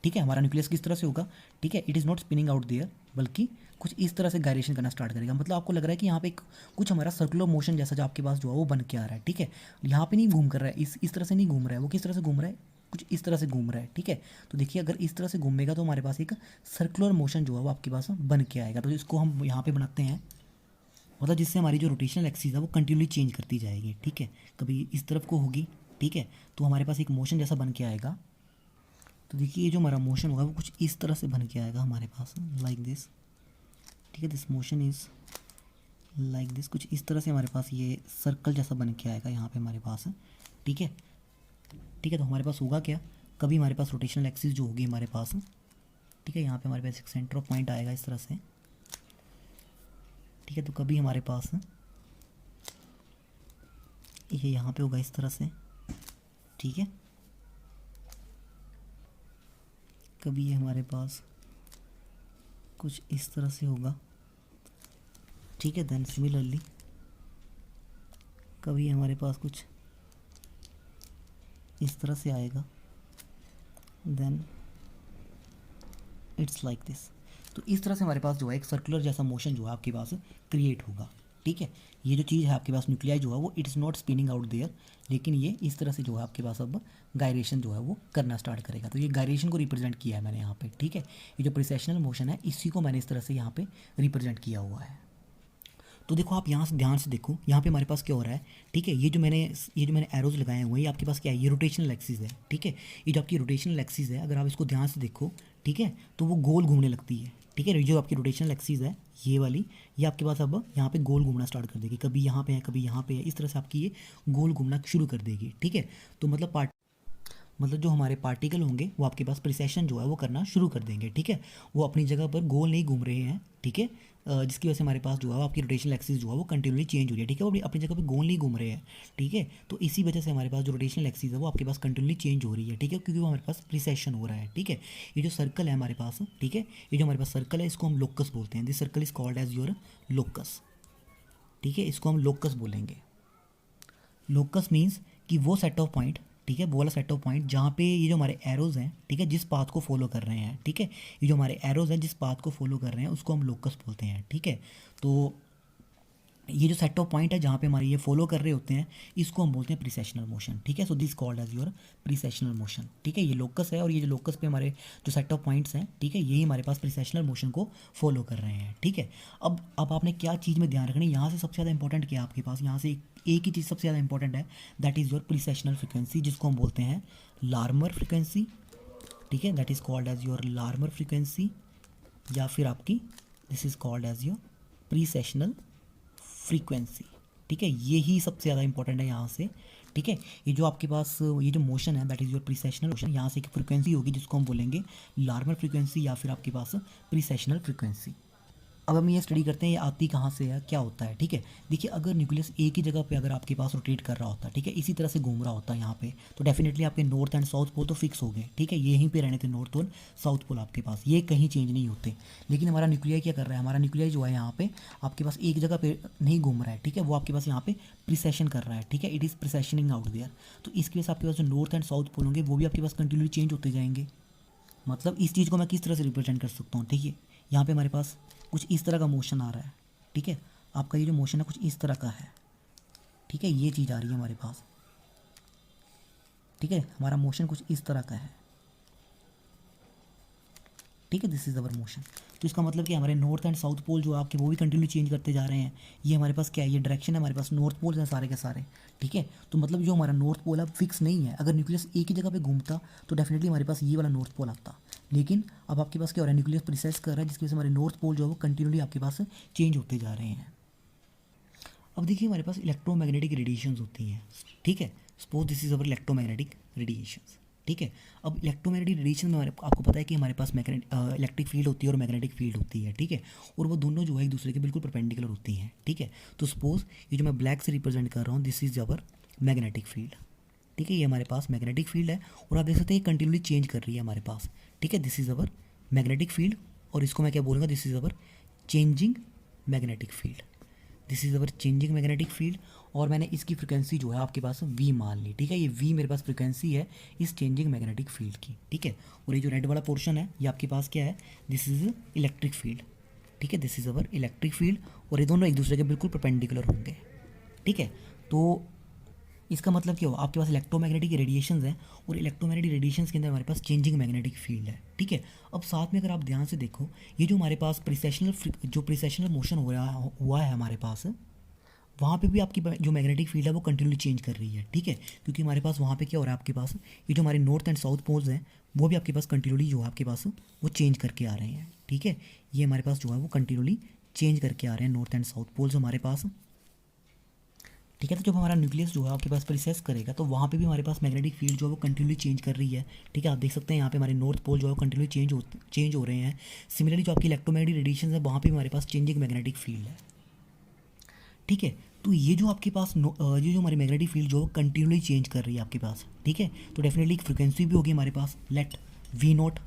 ठीक है, हमारा न्यूक्लियस किस तरह से होगा, ठीक है, it is not spinning out there, बल्कि कुछ इस तरह से गायरेशन करना स्टार्ट करेगा। मतलब आपको लग रहा है कि यहाँ पे कुछ हमारा सर्कुलर मोशन जैसा जो आपके पास जो है वो बन के आ रहा है, ठीक है। यहाँ पे नहीं घूम कर रहा है, इस तरह से नहीं घूम रहा है, वो किस तरह से घूम रहा है, कुछ इस तरह से घूम रहा है, ठीक है। तो देखिए अगर इस तरह से घूमेगा तो हमारे पास एक सर्कुलर मोशन जो है वो आपके पास बन के आएगा। तो इसको हम यहाँ पे बनाते हैं, मतलब जिससे हमारी जो रोटेशनल एक्सिस है वो कंटिन्यूली चेंज करती जाएगी, ठीक है। कभी इस तरफ को होगी, ठीक है, तो हमारे पास एक मोशन जैसा बन के आएगा। तो देखिए ये जो हमारा मोशन होगा वो कुछ इस तरह से बन के आएगा हमारे पास, लाइक दिस, ठीक है। This motion is like this, कुछ इस तरह से हमारे पास ये सर्कल जैसा बन के आएगा यहाँ पे हमारे पास, ठीक है, ठीक है। तो हमारे पास होगा क्या, कभी हमारे पास रोटेशनल एक्सिस जो होगी हमारे पास, ठीक है, यहाँ पे हमारे पास एक सेंटर ऑफ पॉइंट आएगा इस तरह से, ठीक है। तो कभी हमारे पास ये यहाँ पे होगा इस तरह से, ठीक है, कभी ये हमारे पास कुछ इस तरह से होगा, ठीक है। देन सिमिलरली कभी हमारे पास कुछ इस तरह से आएगा, देन इट्स लाइक दिस। तो इस तरह से हमारे पास जो है एक सर्कुलर जैसा मोशन जो है आपके पास क्रिएट होगा, ठीक है। ये जो चीज़ है आपके पास न्यूक्लियाई जो है वो it is not spinning out there, लेकिन ये इस तरह से जो है आपके पास अब गायरेशन जो है वो करना स्टार्ट करेगा। तो ये गायरेशन को रिप्रेजेंट किया है मैंने यहाँ पे, ठीक है। ये जो प्रिसेशनल मोशन है इसी को मैंने इस तरह से यहाँ पे रिप्रेजेंट किया हुआ है। तो देखो आप यहाँ से ध्यान से देखो, यहाँ पे हमारे पास क्या हो रहा है, ठीक है। ये जो मैंने एरोज लगाए हुए हैं ये आपके पास क्या है, ये रोटेशनल एक्सिस है, ठीक है। ये जो आपकी रोटेशनल एक्सिस है अगर आप इसको ध्यान से देखो, ठीक है, तो वो गोल घूमने लगती है, ठीक है। जो आपकी रोटेशनल एक्सिस है ये वाली, ये आपके पास अब यहाँ पे गोल घूमना स्टार्ट कर देगी, कभी यहाँ पे है कभी यहाँ पे है, इस तरह से आपकी ये गोल घूमना शुरू कर देगी, ठीक है। तो मतलब जो हमारे पार्टिकल होंगे वो आपके पास प्रिसेशन जो है वो करना शुरू कर देंगे, ठीक है। वो अपनी जगह पर गोल नहीं घूम रहे हैं, ठीक है, जिसकी वजह से हमारे पास जो है आपकी रोटेशनल एक्सिस जो है वो कंटिन्यूली चेंज हो रही है, ठीक है। वो अपनी जगह पे गोल नहीं घूम रहे हैं, ठीक है। तो इसी वजह से हमारे पास जो रोटेशनल एक्सिस है वो आपके पास कंटिन्यूली चेंज हो रही है, ठीक है, क्योंकि वो हमारे पास प्रिसेशन हो रहा है, ठीक है। ये जो सर्कल है हमारे पास, ठीक है, ये जो हमारे पास सर्कल है इसको हम लोकस बोलते हैं। This circle is called as your locus, ठीक है, इसको हम लोकस बोलेंगे। लोकस मीन्स कि वो सेट ऑफ पॉइंट, ठीक है, वो वाला सेट ऑफ पॉइंट जहाँ पे ये जो हमारे एरोज हैं, ठीक है, जिस पाथ को फॉलो कर रहे हैं, ठीक है, ये जो हमारे एरोज हैं जिस पाथ को फॉलो कर रहे हैं उसको हम लोकस बोलते हैं, ठीक है। तो ये जो सेट ऑफ पॉइंट है जहाँ पे हमारे ये फॉलो कर रहे होते हैं इसको हम बोलते हैं प्रीसेशनल मोशन, ठीक है। So this called as your precessional motion, ठीक है। ये लोकस है और ये जो लोकस पे हमारे जो सेट ऑफ पॉइंट्स हैं, ठीक है, यही हमारे पास प्रीसेशनल मोशन को फॉलो कर रहे हैं, ठीक है। अब आपने क्या चीज़ में ध्यान रखनी है, यहाँ से सबसे ज़्यादा इंपॉर्टेंट क्या है आपके पास, यहाँ से एक ही चीज़ सबसे ज़्यादा इंपॉर्टेंट है, that is your precessional frequency, जिसको हम बोलते हैं लार्मर फ्रिक्वेंसी, ठीक है। That is called as your Larmor frequency, या फिर आपकी this is called as your precessional frequency, ठीक है, ये ही सबसे ज़्यादा इंपॉर्टेंट है यहाँ से। ठीक है, ये जो आपके पास ये जो मोशन है that is your precessional motion, यहाँ से एक फ्रीक्वेंसी होगी जिसको हम बोलेंगे लार्मर फ्रीक्वेंसी या फिर आपके पास प्रीसेशनल फ्रीक्वेंसी। अब हम ये स्टडी करते हैं ये आती कहाँ से है, क्या होता है। ठीक है, देखिए अगर न्यूक्लियस एक ही जगह पे अगर आपके पास रोटेट कर रहा होता है, ठीक है, इसी तरह से घूम रहा होता है यहाँ पे, तो डेफिनेटली आपके नॉर्थ एंड साउथ पोल तो फिक्स हो गए। ठीक है, यहीं पे रहने थे नॉर्थ और साउथ पोल आपके पास, ये कहीं चेंज नहीं होते। लेकिन हमारा न्यूक्लियाई क्या कर रहा है, हमारा न्यूक्लियाई जो है यहाँ पे आपके पास एक जगह पे नहीं घूम रहा है। ठीक है, वो आपके पास यहाँ पे प्रिसेशन कर रहा है। ठीक है, इट इज़ प्रिसेशनिंग आउट देयर। तो इसकी वजह से आपके पास जो नॉर्थ एंड साउथ पोल होंगे वो भी आपके पास कंटिन्यूली चेंज होते जाएंगे। मतलब इस चीज़ को मैं किस तरह से रिप्रेजेंट कर सकता हूँ, ठीक है, यहाँ पे हमारे पास कुछ इस तरह का मोशन आ रहा है। ठीक है, आपका ये जो मोशन है कुछ इस तरह का है। ठीक है, ये चीज़ आ रही है हमारे पास। ठीक है, हमारा मोशन कुछ इस तरह का है। ठीक है, दिस इज़ अवर मोशन। तो इसका मतलब कि हमारे नॉर्थ एंड साउथ पोल जो आपके वो भी कंटिन्यू चेंज करते जा रहे हैं। ये हमारे पास क्या है, ये डायरेक्शन है, हमारे पास नॉर्थ पोल हैं सारे के सारे। ठीक है, तो मतलब जो हमारा नॉर्थ पोल अब फिक्स नहीं है। अगर न्यूक्लियस एक ही जगह पे घूमता तो डेफिनेटली हमारे पास ये वाला नॉर्थ पोल आता। लेकिन अब आपके पास क्या हो रहा है, न्यूक्लियस प्रिसेस कर रहा है जिसकी वजह से हमारे नॉर्थ पोल जो है वो कंटिन्यूली आपके पास चेंज होते जा रहे हैं। अब देखिए हमारे पास इलेक्ट्रोमैग्नेटिक रेडिएशंस होती हैं। ठीक है, suppose this is our electromagnetic radiations. ठीक है, अब इलेक्ट्रोमैग्नेटिक रेडिएशन में आपको पता है कि हमारे पास इलेक्ट्रिक फील्ड होती है और मैग्नेटिक फील्ड होती है। ठीक है, और वो दोनों जो है एक दूसरे के बिल्कुल परपेंडिकुलर होती हैं। ठीक है, तो सपोज ये जो मैं ब्लैक से रिप्रेजेंट कर रहा हूँ this is our magnetic field. ठीक है, ये हमारे पास मैग्नेटिक फील्ड है और आप देख सकते हैं ये कंटिन्यूली चेंज कर रही है हमारे पास। ठीक है, this is our magnetic field और इसको मैं क्या बोलूँगा, this is our changing magnetic field. This is our changing magnetic field और मैंने इसकी फ्रिक्वेंसी जो है आपके पास वी मान ली। ठीक है, ये वी मेरे पास फ्रिक्वेंसी है इस चेंजिंग मैग्नेटिक फील्ड की। ठीक है, और ये जो रेड वाला पोर्शन है ये आपके पास क्या है, दिस इज़ इलेक्ट्रिक फील्ड। ठीक है, this is our electric field और ये दोनों एक दूसरे के बिल्कुल परपेंडिकुलर होंगे। ठीक है, तो इसका मतलब क्या हो, आपके पास इलेक्ट्रोमैग्नेटिक रेडिएशंस हैं और इलेक्ट्रोमैग्नेटिक रेडिएशंस के अंदर हमारे पास चेंजिंग मैग्नेटिक फील्ड है। ठीक है, अब साथ में अगर आप ध्यान से देखो ये जो हमारे पास प्रिसेशनल मोशन हुआ है हमारे पास, वहाँ पे भी आपकी जो मैग्नेटिक फील्ड है वो कंटिन्यूली चेंज कर रही है। ठीक है, क्योंकि हमारे पास वहाँ पे क्या हो रहा है, आपके पास ये जो हमारे नॉर्थ एंड साउथ पोल्स हैं वो भी आपके पास कंटिन्यूली जो है आपके पास वो चेंज करके आ रहे हैं। ठीक है, ये हमारे पास जो है वो कंटिन्यूली चेंज करके आ रहे हैं नॉर्थ एंड साउथ पोल्स हमारे पास। ठीक है, तो जब हमारा न्यूक्लियस जो है आपके पास प्रिसेस करेगा तो वहाँ पे भी हमारे पास मैग्नेटिक फील्ड जो है वो कंटिन्यूली चेंज कर रही है। ठीक है, आप देख सकते हैं यहाँ पे हमारे नॉर्थ पोल जो है वो कंटिन्यूली चेंज हो रहे हैं। सिमिलरली जो आपकी इलेक्ट्रोमैग्नेटिक रेडिएशन है वहाँ पे हमारे पास चेंजिंग मैग्नेटिक फील्ड है। ठीक है, तो ये जो आपके पास ये जो हमारी मैग्नेटिक फील्ड जो कंटिन्यूली चेंज कर रही है आपके पास। ठीक है, तो डेफिनेटली एक फ्रिक्वेंसी भी होगी हमारे पास, लेट वी नोट।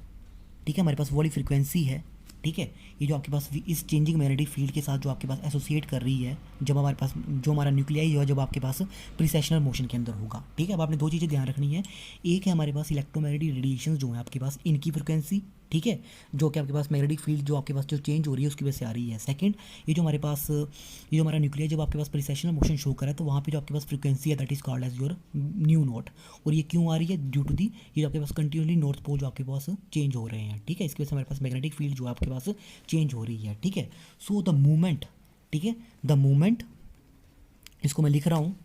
ठीक है, हमारे पास वो वाली फ्रिक्वेंसी है। ठीक है, ये जो आपके पास इस चेंजिंग मैग्नेटिक फील्ड के साथ जो आपके पास एसोसिएट कर रही है जब हमारे पास जो हमारा न्यूक्लियाई जो है जब आपके पास प्रिसेशनल मोशन के अंदर होगा। ठीक है, अब आपने दो चीज़ें ध्यान रखनी है, एक है हमारे पास इलेक्ट्रोमैग्नेटिक रेडिएशन जो है आपके पास इनकी फ्रिक्वेंसी। ठीक है, जो कि आपके पास मैग्नेटिक फील्ड जो आपके पास जो चेंज हो रही है उसकी वजह से आ रही है। सेकंड, ये जो हमारे पास ये जो हमारा न्यूक्लियर जब आपके पास प्रिसेशनल मोशन शो करा है तो वहाँ पे जो आपके पास फ्रिक्वेंसी है that is called as your nu naught. और ये क्यों आ रही है, ड्यू टू दी ये जो आपके पास कंटिन्यूली नॉर्थ पोल जो आपके पास चेंज हो रहे हैं। ठीक है, इसकी वजह से हमारे पास मैग्नेटिक फील्ड जो है आपके पास चेंज हो रही है। ठीक है, सो द मूवमेंट, ठीक है, द मूवमेंट, इसको मैं लिख रहा हूँ।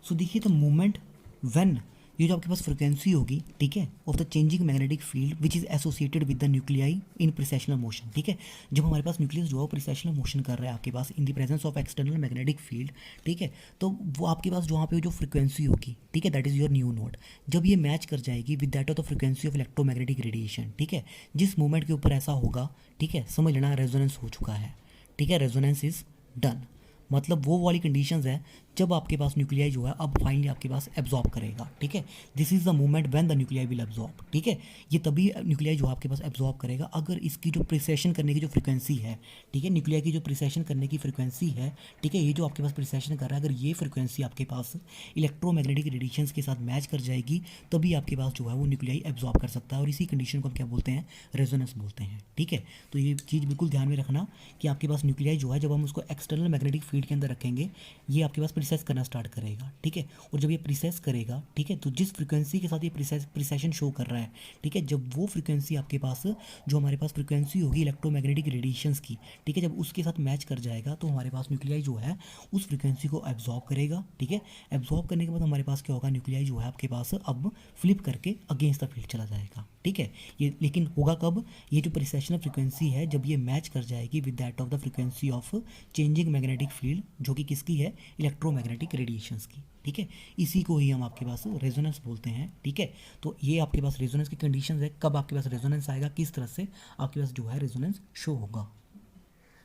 सो देखिए द मूवमेंट व्हेन ये जो आपके पास फ्रिक्वेंसी होगी, ठीक है, of the changing magnetic field which is associated with the nuclei in precessional motion. ठीक है, जब हमारे पास न्यूक्लियस जो है प्रिसेशनल मोशन कर रहा है आपके पास in the presence of external magnetic field. ठीक है, तो वो आपके पास वहाँ पे जो फ्रिक्वेंसी होगी, ठीक है, that is your nu note, जब ये मैच कर जाएगी with that of the frequency of electromagnetic radiation. ठीक है, जिस मूवमेंट के ऊपर ऐसा होगा, ठीक है, समझ लेना रेजोनेंस हो चुका है। ठीक है, रेजोनेंस इज डन, मतलब वो वाली कंडीशंस है जब आपके पास न्यूक्लियाई जो है अब फाइनली आपके पास एब्जॉर्ब करेगा। ठीक है, this is the movement when the nuclei will absorb. ठीक है, ये तभी न्यूक्लियाई जो आपके पास एब्जॉर्ब करेगा अगर इसकी जो प्रिसेशन करने की जो फ्रिक्वेंसी है, ठीक है, न्यूक्लियाई की जो प्रिसेशन करने की फ्रिक्वेंसी है, ठीक है, ये जो आपके पास प्रिसेशन कर रहा है अगर ये फ्रिक्वेंसी आपके पास इलेक्ट्रोमैग्नेटिक रेडिएशंस के साथ मैच कर जाएगी तभी आपके पास जो है वो न्यूक्लियाई एब्जॉर्ब कर सकता है और इसी कंडीशन को हम क्या बोलते हैं, रेजोनेंस बोलते हैं। ठीक है, तो ये चीज़ बिल्कुल ध्यान में रखना कि आपके पास न्यूक्लियाई जो है जब हम उसको एक्सटर्नल मैग्नेटिक फील्ड के अंदर रखेंगे ये आपके पास प्रिसेस करना स्टार्ट करेगा। ठीक है, और जब ये प्रिसेस करेगा, ठीक है, तो जिस फ्रिक्वेंसी के साथ ये प्रिसेशन शो कर रहा है, ठीक है, जब वो फ्रिक्वेंसी आपके पास जो हमारे पास फ्रिक्वेंसी होगी इलेक्ट्रोमैग्नेटिक रेडिएशंस की, ठीक है, जब उसके साथ मैच कर जाएगा तो हमारे पास न्यूक्लियाई जो है उस फ्रिक्वेंसी को एब्जॉर्ब करेगा। ठीक है, एब्जॉर्ब करने के बाद हमारे पास क्या होगा, न्यूक्लियाई जो है आपके पास अब फ्लिप करके अगेंस्ट द फील्ड चला जाएगा। ठीक है, ये लेकिन होगा कब, ये जो प्रिसेशनल फ्रिक्वेंसी है जब ये मैच कर जाएगी with that of the frequency of changing magnetic field field जो कि किसकी है, इलेक्ट्रोमैग्नेटिक रेडिएशंस की, ठीक है। इसी को ही हम आपके पास रेजोनेंस बोलते हैं, ठीक है। तो ये आपके पास रेजोनेंस की कंडीशंस है, कब आपके पास रेजोनेंस आएगा, किस तरह से आपके पास जो है रेजोनेंस शो होगा।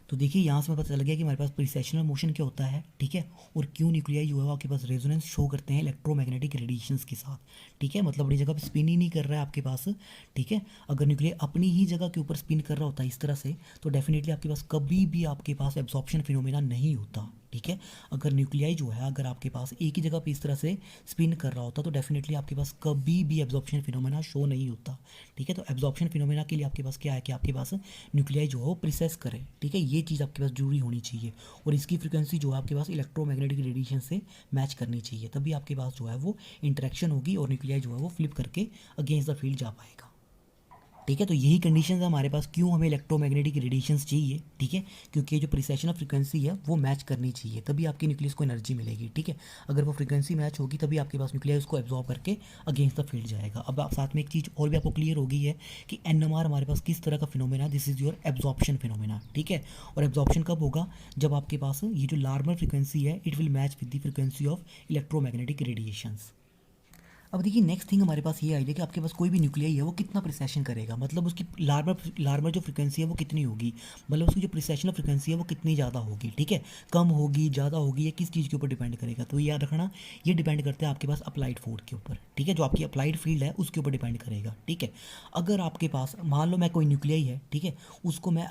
तो देखिए यहाँ से हमें पता चल गया कि हमारे पास प्रिसेशनल मोशन क्या होता है, ठीक है, और क्यों न्यूक्लियाई जो है वो आपके पास रेजोनेंस शो करते हैं इलेक्ट्रोमैग्नेटिक रेडिएशंस के साथ, ठीक है। मतलब अपनी जगह पे स्पिन ही नहीं कर रहा है आपके पास, ठीक है। अगर न्यूक्लियाई अपनी ही जगह के ऊपर स्पिन कर रहा होता है इस तरह से, तो डेफिनेटली आपके पास कभी भी आपके पास एब्जॉर्प्शन फिनोमेना नहीं होता, ठीक है। अगर न्यूक्लियाई जो है अगर आपके पास एक ही जगह पे इस तरह से स्पिन कर रहा होता तो डेफिनेटली आपके पास कभी भी एब्जॉर्प्शन फिनोमेना शो नहीं होता, ठीक है। तो एब्जॉर्प्शन फिनोमेना के लिए आपके पास क्या है कि आपके पास न्यूक्लियाई जो है वो प्रिसेस करे, ठीक है। ये चीज़ आपके पास जरूरी होनी चाहिए, और इसकी फ्रिक्वेंसी जो है आपके पास इलेक्ट्रोमैग्नेटिक रेडिएशन से मैच करनी चाहिए, तभी आपके पास जो है वो इंटरेक्शन होगी और न्यूक्लियाई जो है वो फ्लिप करके अगेंस्ट द फील्ड जा पाएगा, ठीक है। तो यही कंडीशन है हमारे पास, क्यों हमें इलेक्ट्रोमैग्नेटिक रेडिएशंस चाहिए, ठीक है, क्योंकि जो प्रिसेशन ऑफ फ्रीक्वेंसी है वो मैच करनी चाहिए, तभी आपके न्यूक्लियस को एनर्जी मिलेगी, ठीक है। अगर वो फ्रीक्वेंसी मैच होगी तभी आपके पास न्यूक्लियस उसको एब्जॉर्ब करके अगेंस्ट द फील्ड जाएगा। अब आप साथ में एक चीज़ और भी आपको क्लियर हो गई है कि NMR हमारे पास किस तरह का phenomena, this is your absorption phenomena, ठीक है। और एब्जॉर्प्शन कब होगा, जब आपके पास ये जो लार्मर फ्रीक्वेंसी है it will match with the frequency of electromagnetic radiations. अब देखिए नेक्स्ट थिंग हमारे पास ये आई है कि आपके पास कोई भी न्यूक्लियाई है वो कितना प्रिसेशन करेगा, मतलब उसकी लार्मर जो फ्रीक्वेंसी है वो कितनी होगी, मतलब उसकी जो प्रिसेशन फ्रीक्वेंसी है वो कितनी ज़्यादा होगी, ठीक है। कम होगी, ज़्यादा होगी, ये किस चीज़ के ऊपर डिपेंड करेगा, तो याद रखना ये डिपेंड करता है आपके पास अप्लाइड फोर्स के ऊपर, ठीक है। जो आपकी अप्लाइड फील्ड है उसके ऊपर डिपेंड करेगा, ठीक है। अगर आपके पास मान लो मैं कोई न्यूक्लियाई है, ठीक है, उसको मैं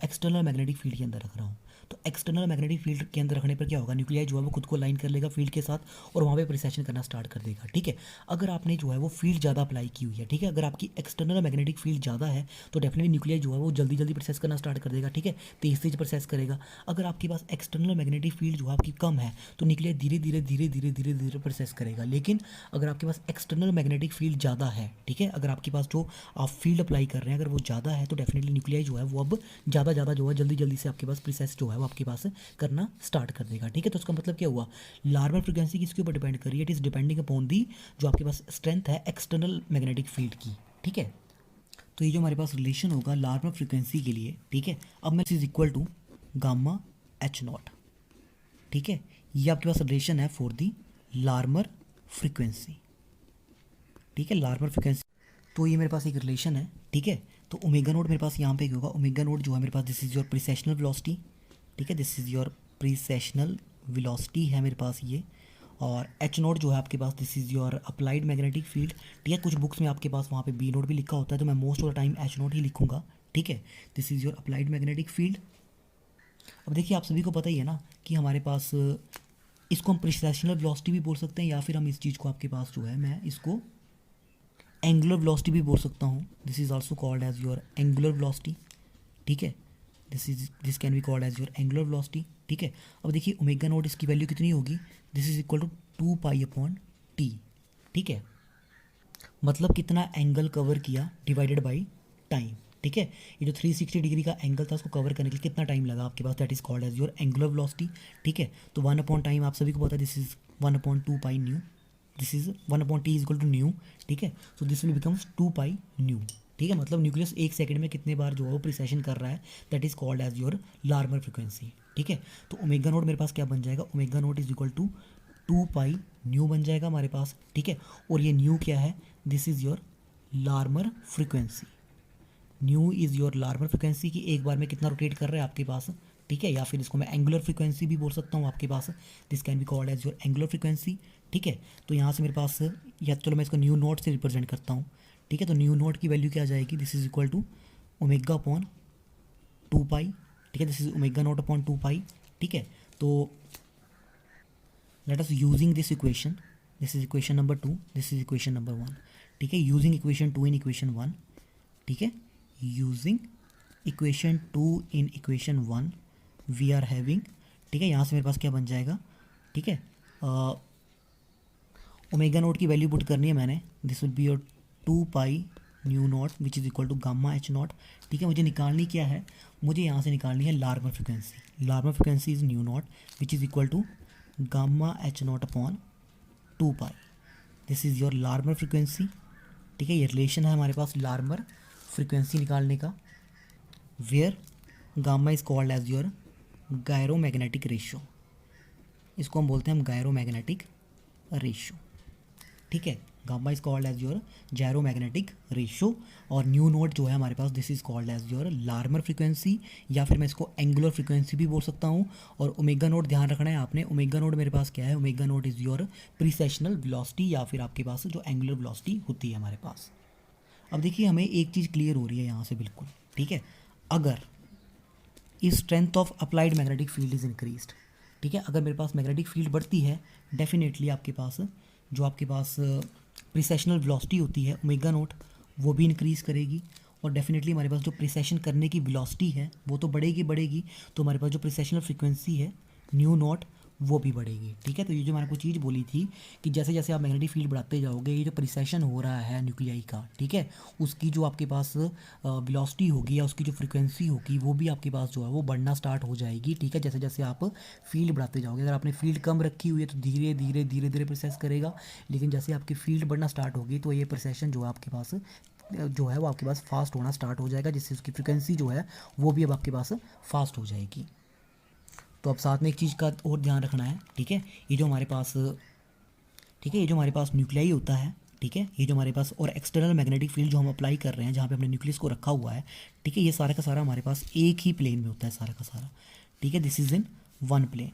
एक्सटर्नल मैग्नेटिक फील्ड के अंदर रख रहा हूँ, तो एक्सटर्नल मैग्नेटिक फील्ड के अंदर रखने पर क्या होगा, न्यूक्लियाई जो है वो खुद को लाइन कर लेगा फील्ड के साथ और वहाँ पे प्रिसेशन करना स्टार्ट कर देगा, ठीक है। अगर आपने जो है वो फील्ड ज़्यादा अप्लाई की हुई है, ठीक है, अगर आपकी एक्सटर्नल मैग्नेटिक फील्ड ज़्यादा है तो डेफिनेटली न्यूक्लियाई जो है वो जल्दी जल्दी प्रोसेस करना स्टार्ट कर देगा, ठीक है, तेज तेज प्रोसेस करेगा। अगर आपके पास एक्सटर्नल मैग्नेटिक फील्ड जो है आपकी कम है तो न्यूक्लियाई धीरे धीरे धीरे धीरे धीरे धीरे प्रोसेस करेगा। लेकिन अगर आपके पास एक्सटर्नल मैग्नेटिक फील्ड ज़्यादा है, ठीक है, अगर आपके पास जो आप फील्ड अप्लाई कर रहे हैं अगर वो ज़्यादा है तो डेफिनेटली न्यूक्लियाई जो है वो अब ज़्यादा ज़्यादा जो है जल्दी जल्दी से आपके पास प्रोसेस जो है वो आपके पास करना स्टार्ट कर देगा, ठीक है। तो उसका मतलब क्या हुआ, लार्मर फ्रीक्वेंसी किसके ऊपर डिपेंड कर रही है, it is depending upon the जो आपके पास स्ट्रेंथ है एक्सटर्नल मैग्नेटिक फील्ड की, ठीक है। तो ये जो हमारे पास रिलेशन होगा लार्मर फ्रीक्वेंसी के लिए, ठीक है, अब मैं is equal to gamma H0, ठीक है, ये आपके पास रिलेशन है फॉर दी लार्मर फ्रीक्वेंसी, ठीक है, लार्मर फ्रीक्वेंसी। तो ये मेरे पास एक रिलेशन है, ठीक है। तो ओमेगा नोट मेरे पास यहाँ पे क्या होगा, ओमेगा नोट जो है मेरे पास this is your precessional velocity, ठीक है, this is your precessional velocity है मेरे पास ये, और H0 जो है आपके पास this is your applied magnetic field, ठीक है। कुछ बुक्स में आपके पास वहाँ पे B नोट भी लिखा होता है तो मैं most of the time H0 ही लिखूँगा, ठीक है। This is your applied magnetic field. अब देखिए आप सभी को पता ही है ना कि हमारे पास इसको हम प्रिसेशनल वेलोसिटी भी बोल सकते हैं, या फिर हम इस चीज़ को आपके पास जो है मैं इसको एंगुलर वेलोसिटी भी बोल सकता हूँ, this is also called as your angular velocity, ठीक है। This can be called as your angular velocity, ठीक है। अब देखिए ओमेगा नोट इसकी वैल्यू कितनी होगी, this is equal to 2π/T, ठीक है, मतलब कितना एंगल कवर किया डिवाइडेड बाई टाइम, ठीक है। ये जो 360 डिग्री का एंगल था उसको कवर करने के लिए कितना टाइम लगा आपके पास, that is called as your angular velocity, ठीक है। तो 1/टाइम आप सभी को पता है this is 1/2π nu, this is 1/T is equal to nu, ठीक है। So this will becomes 2π nu, ठीक है, मतलब न्यूक्लियस एक सेकंड में कितने बार जो है वो प्रिसेशन कर रहा है, that is called as your Larmor frequency, ठीक है। तो ओमेगा नोट मेरे पास क्या बन जाएगा, omega nought is equal to 2π nu बन जाएगा हमारे पास, ठीक है। और ये न्यू क्या है, this is your Larmor frequency, new is your Larmor frequency की एक बार में कितना रोटेट कर रहा है आपके पास, ठीक है। या फिर इसको मैं एंगुलर फ्रीक्वेंसी भी बोल सकता हूँ आपके पास, this can be called as your angular frequency, ठीक है। तो यहाँ से मेरे पास या चलो मैं इसको न्यू नोट से रिप्रेजेंट करता हूँ, ठीक है। तो न्यू नोट की वैल्यू क्या आ जाएगी, दिस इज इक्वल टू ω/2π, ठीक है, दिस इज ω0/2π, ठीक है। तो let us using this equation, this is equation number 2, this is equation number 1, ठीक है, यूजिंग इक्वेशन 2 इन इक्वेशन 1, ठीक है, using equation 2 in equation 1 we are having, ठीक है। यहाँ से मेरे पास क्या बन जाएगा, ठीक है, ओमेगा नोट की वैल्यू पुट करनी है मैंने, this will be your 2π nu not which is equal to gamma H0, ठीक है। मुझे निकालनी क्या है, मुझे यहाँ से निकालनी है Larmor frequency, Larmor frequency is nu not which is equal to gamma H0/2π, this is your Larmor frequency, ठीक है। ये रिलेशन है हमारे पास लार्मर फ्रीक्वेंसी निकालने का, where gamma is called as your gyromagnetic ratio, इसको हम बोलते हैं हम गायरोमैग्नेटिक रेशियो, ठीक है। Gamma is called as your gyromagnetic ratio, और न्यू नोट जो है हमारे पास this is called as your Larmor frequency, या फिर मैं इसको एंगुलर फ्रीक्वेंसी भी बोल सकता हूँ। और ओमेगा नोट ध्यान रखना है आपने, ओमेगा नोट मेरे पास क्या है, omega nought is your precessional velocity, या फिर आपके पास जो एंगुलर वेलोसिटी होती है हमारे पास। अब देखिए हमें एक चीज़ क्लियर हो रही है यहाँ से बिल्कुल, ठीक है। अगर इस strength of applied magnetic field is increased, ठीक है, अगर मेरे पास मैग्नेटिक फील्ड बढ़ती है, डेफिनेटली आपके पास जो आपके पास प्रिसेशनल वेलोसिटी होती है ओमेगा नोट, वो भी इंक्रीज़ करेगी, और डेफिनेटली हमारे पास जो प्रिसेशन करने की वेलोसिटी है वो तो बढ़ेगी, तो हमारे पास जो प्रिसेशनल फ्रीक्वेंसी है न्यू नोट वो भी बढ़ेगी, ठीक है। तो ये जो मैंने आपको चीज़ बोली थी कि जैसे जैसे आप मैग्नेटिक फील्ड बढ़ाते जाओगे, ये जो प्रिसेशन हो रहा है न्यूक्लियाई का, ठीक है, उसकी जो आपके पास वेलोसिटी होगी या उसकी जो फ्रीक्वेंसी होगी वो भी आपके पास जो है वो बढ़ना स्टार्ट हो जाएगी, ठीक है। जैसे जैसे आप फील्ड बढ़ाते जाओगे, अगर आपने फील्ड कम रखी हुई है तो धीरे धीरे धीरे धीरे प्रोसेस करेगा, लेकिन जैसे आपकी फील्ड बढ़ना स्टार्ट होगी तो ये प्रोसेशन जो है आपके पास जो है वो आपके पास फास्ट होना स्टार्ट हो जाएगा, जिससे उसकी फ्रीक्वेंसी जो है वो भी अब आपके पास फास्ट हो जाएगी। तो अब साथ में एक चीज़ का और ध्यान रखना है, ठीक है, ये जो हमारे पास, ठीक है, ये जो हमारे पास न्यूक्लियाई होता है, ठीक है, ये जो हमारे पास और एक्सटर्नल मैग्नेटिक फील्ड जो हम अप्लाई कर रहे हैं जहाँ पे हमने न्यूक्लियस को रखा हुआ है, ठीक है, ये सारा का सारा हमारे पास एक ही प्लेन में होता है सारा का सारा, ठीक है, this is in one plane,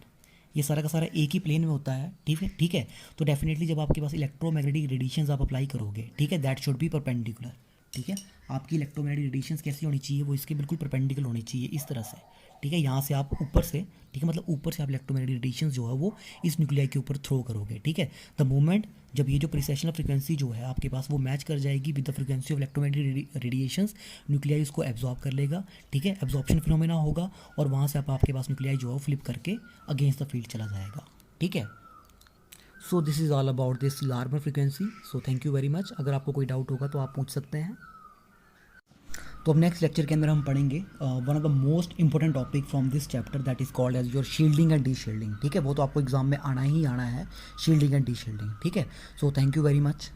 ये सारा का सारा एक ही प्लेन में होता है, ठीक है, ठीक है। तो डेफिनेटली जब आपके पास इलेक्ट्रोमैग्नेटिक रेडिएशंस आप अप्लाई करोगे, ठीक है, दैट शुड बी परपेंडिकुलर, ठीक है, आपकी इलेक्ट्रोमैग्नेटिक रेडिएशंस कैसी होनी चाहिए, वो इसके बिल्कुल परपेंडिकुलर होनी चाहिए इस तरह से, ठीक है। यहाँ से आप ऊपर से, ठीक है, मतलब ऊपर से आप इलेक्ट्रोमैग्नेटिक रेडिएशंस जो है वो इस न्यूक्लियाई के ऊपर थ्रो करोगे, ठीक है। द मोमेंट जब ये जो प्रिसेशनल फ्रीक्वेंसी जो है आपके पास वो मैच कर जाएगी with the frequency of electromagnetic radiations, nuclei उसको एब्जॉर्ब कर लेगा, ठीक है, एब्जॉर्प्शन फिनोमेना होगा, और वहाँ से आपके पास न्यूक्लियाई जो है फ्लिप करके अगेंस्ट द फील्ड चला जाएगा, ठीक है। So this is all about this Larmor frequency. So thank you very much. अगर आपको कोई डाउट होगा तो आप पूछ सकते हैं। तो अब नेक्स्ट लेक्चर के अंदर हम पढ़ेंगे one of the most important topic from this chapter, that is called as your shielding and deshielding, ठीक है, वो तो आपको एग्जाम में आना ही आना है, शील्डिंग एंड डी शील्डिंग, ठीक है। So thank you very much.